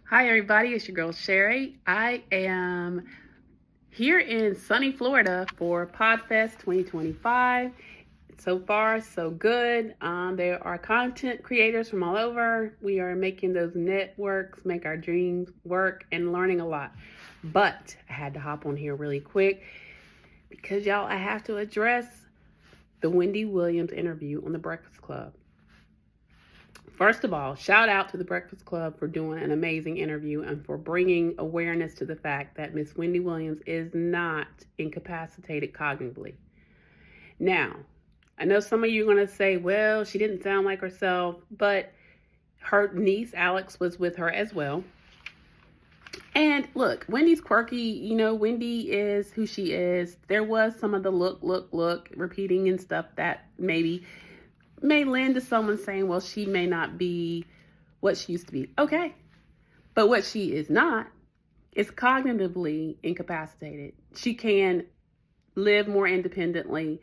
Hi, everybody. It's your girl, Sherry. I am here in sunny Florida for PodFest 2025. So far, so good. There are content creators from all over. We are making those networks, make our dreams work, and learning a lot. But I had to hop on here really quick because, y'all, I have to address the Wendy Williams interview on The Breakfast Club. First of all, shout out to the Breakfast Club for doing an amazing interview and for bringing awareness to the fact that Miss Wendy Williams is not incapacitated cognitively. Now, I know some of you are going to say, well, she didn't sound like herself, but her niece, Alex, was with her as well. And look, Wendy's quirky. Wendy is who she is. There was some of the look, repeating and stuff that maybe may lend to someone saying, well, she may not be what she used to be. Okay. But what she is not is cognitively incapacitated. She can live more independently.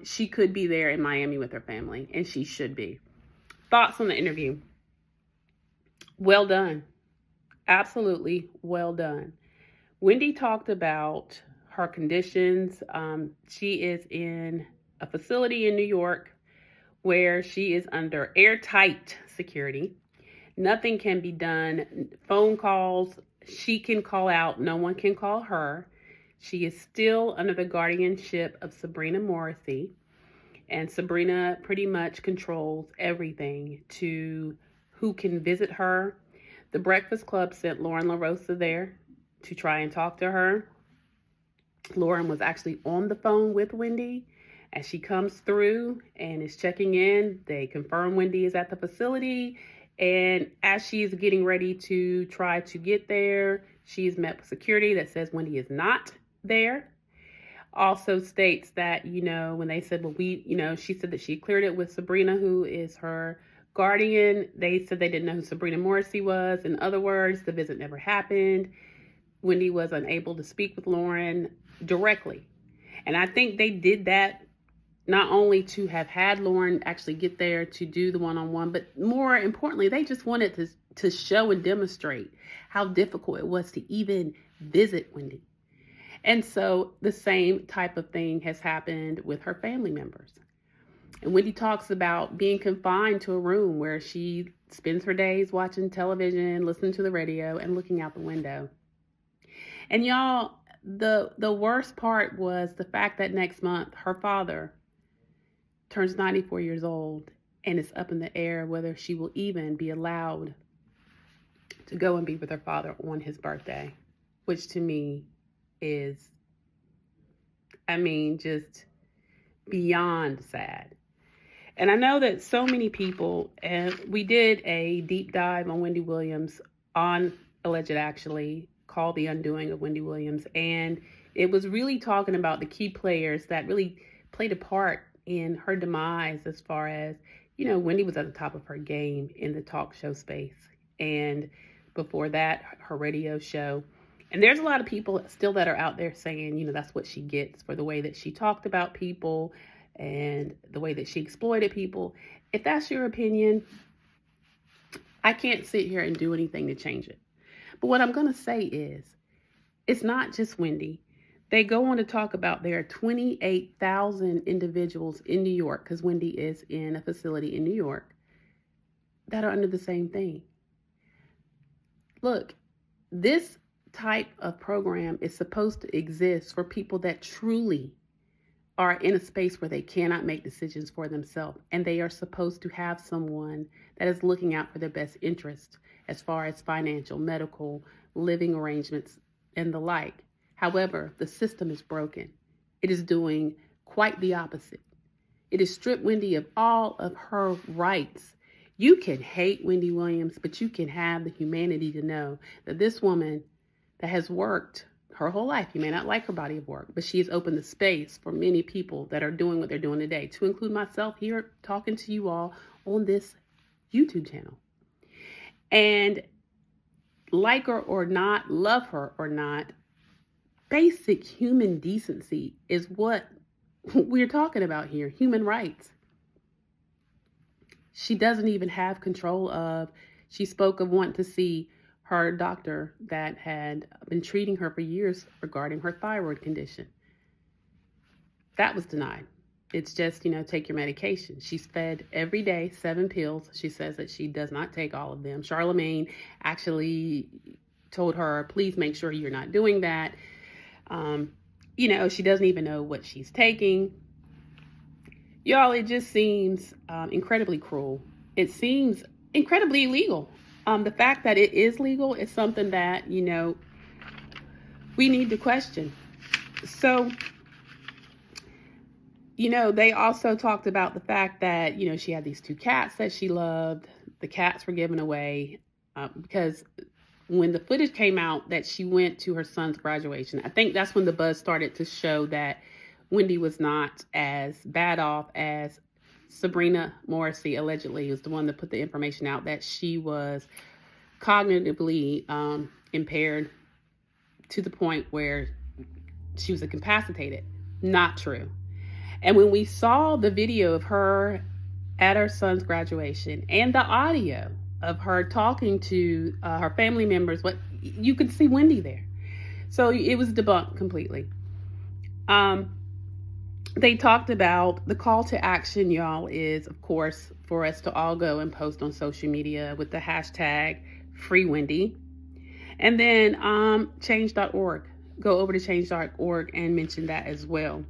She could be there in Miami with her family, and she should be. Thoughts on the interview? Well done. Absolutely well done. Wendy talked about her conditions. She is in a facility in New York where she is under airtight security. Nothing can be done. Phone calls, she can call out. No one can call her. She is still under the guardianship of Sabrina Morrissey. And Sabrina pretty much controls everything to who can visit her. The Breakfast Club sent Lauren LaRosa there to try and talk to her. Lauren was actually on the phone with Wendy. As she comes through and is checking in, they confirm Wendy is at the facility. And as she's getting ready to try to get there, she's met with security that says Wendy is not there. Also states that, when they said, well, she said that she cleared it with Sabrina, who is her guardian. They said they didn't know who Sabrina Morrissey was. In other words, the visit never happened. Wendy was unable to speak with Lauren directly. And I think they did that not only to have had Lauren actually get there to do the one-on-one, but more importantly, they just wanted to show and demonstrate how difficult it was to even visit Wendy. And so the same type of thing has happened with her family members. And Wendy talks about being confined to a room where she spends her days watching television, listening to the radio, and looking out the window. And y'all, the worst part was the fact that next month her father turns 94 years old, and it's up in the air whether she will even be allowed to go and be with her father on his birthday, which to me is, just beyond sad. And I know that so many people, and we did a deep dive on Wendy Williams on Alleged Actually, called The Undoing of Wendy Williams, and it was really talking about the key players that really played a part in her demise, as far as, Wendy was at the top of her game in the talk show space. And before that, her radio show. And there's a lot of people still that are out there saying, that's what she gets for the way that she talked about people and the way that she exploited people. If that's your opinion, I can't sit here and do anything to change it. But what I'm going to say is, it's not just Wendy. They go on to talk about there are 28,000 individuals in New York, because Wendy is in a facility in New York, that are under the same thing. Look, this type of program is supposed to exist for people that truly are in a space where they cannot make decisions for themselves, and they are supposed to have someone that is looking out for their best interest as far as financial, medical, living arrangements, and the like. However, the system is broken. It is doing quite the opposite. It has stripped Wendy of all of her rights. You can hate Wendy Williams, but you can have the humanity to know that this woman that has worked her whole life, you may not like her body of work, but she has opened the space for many people that are doing what they're doing today, to include myself here talking to you all on this YouTube channel. And like her or not, love her or not, basic human decency is what we're talking about here. Human rights. She doesn't even have control of. She spoke of wanting to see her doctor that had been treating her for years regarding her thyroid condition. That was denied. It's just, take your medication. She's fed every day 7 pills. She says that she does not take all of them. Charlemagne actually told her, please make sure you're not doing that. She doesn't even know what she's taking. Y'all, it just seems incredibly cruel. It seems incredibly illegal. The fact that it is legal is something that, we need to question. So, they also talked about the fact that, she had these 2 cats that she loved. The cats were given away because when the footage came out that she went to her son's graduation, I think that's when the buzz started to show that Wendy was not as bad off as Sabrina Morrissey allegedly was the one that put the information out that she was cognitively impaired to the point where she was incapacitated. Not true. And when we saw the video of her at her son's graduation and the audio of her talking to her family members, you could see Wendy there. So it was debunked completely. They talked about the call to action, y'all, is, of course, for us to all go and post on social media with the hashtag #FreeWendy. And then change.org. Go over to change.org and mention that as well.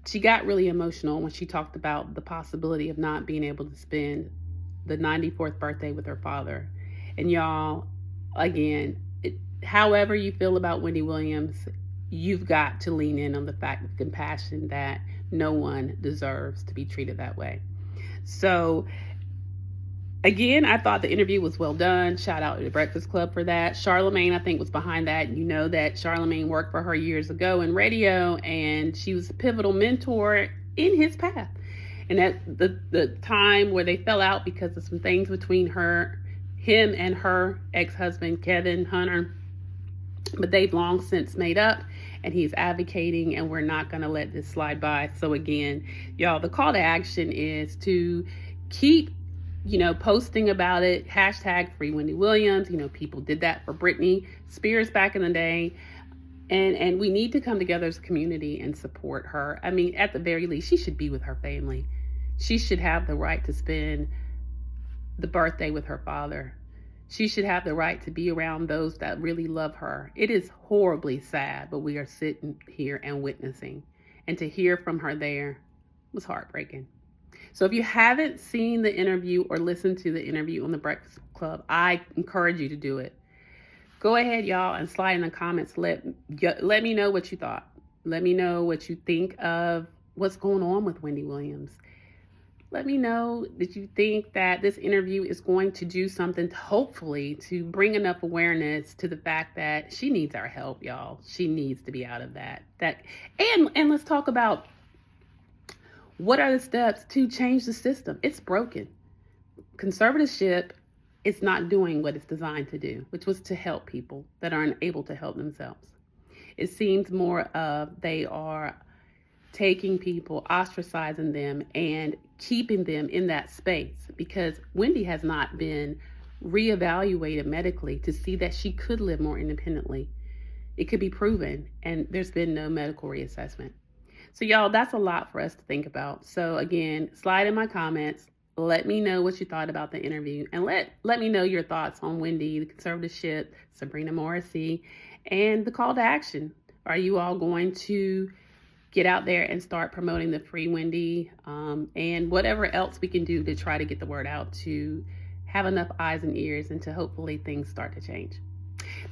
She got really emotional when she talked about the possibility of not being able to spend the 94th birthday with her father. And y'all, again, however you feel about Wendy Williams, you've got to lean in on the fact of compassion that no one deserves to be treated that way. So, again, I thought the interview was well done. Shout out to the Breakfast Club for that. Charlemagne, I think, was behind that. You know that Charlemagne worked for her years ago in radio, and she was a pivotal mentor in his path. And at the time where they fell out because of some things between him and her ex-husband, Kevin Hunter, but they've long since made up, and he's advocating, and we're not going to let this slide by. So again, y'all, the call to action is to keep posting about it. Hashtag free Wendy Williams. People did that for Britney Spears back in the day. And we need to come together as a community and support her. I mean, at the very least, she should be with her family. She should have the right to spend the birthday with her father. She should have the right to be around those that really love her. It is horribly sad, but we are sitting here and witnessing. And to hear from her there was heartbreaking. So if you haven't seen the interview or listened to the interview on the Breakfast Club, I encourage you to do it. Go ahead, y'all, and slide in the comments. Let me know what you thought. Let me know what you think of what's going on with Wendy Williams. Let me know that you think that this interview is going to do something hopefully to bring enough awareness to the fact that she needs our help, y'all. She needs to be out of that. And let's talk about what are the steps to change the system. It's broken. Conservatorship is not doing what it's designed to do, which was to help people that aren't able to help themselves. It seems more of they are taking people, ostracizing them, and keeping them in that space, because Wendy has not been reevaluated medically to see that she could live more independently. It could be proven, and there's been no medical reassessment. So y'all, that's a lot for us to think about. So again, slide in my comments. Let me know what you thought about the interview, and let me know your thoughts on Wendy, the conservatorship, Sabrina Morrissey, and the call to action. Are you all going to get out there and start promoting the Free Wendy and whatever else we can do to try to get the word out, to have enough eyes and ears, and to hopefully things start to change?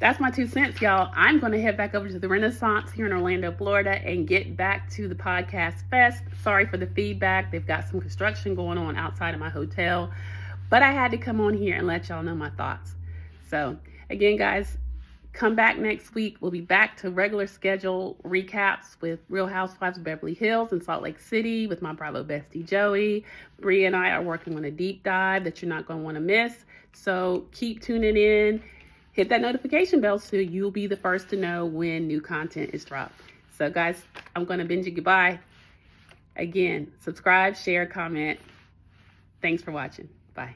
That's my 2 cents, y'all. I'm going to head back over to the Renaissance here in Orlando, Florida, and get back to the podcast fest. Sorry for the feedback. They've got some construction going on outside of my hotel, but I had to come on here and let y'all know my thoughts. So again, guys, come back next week. We'll be back to regular schedule recaps with Real Housewives of Beverly Hills and Salt Lake City with my Bravo bestie, Joey. Bree and I are working on a deep dive that you're not going to want to miss. So keep tuning in. Hit that notification bell so you'll be the first to know when new content is dropped. So guys, I'm going to bid you goodbye. Again, subscribe, share, comment. Thanks for watching. Bye.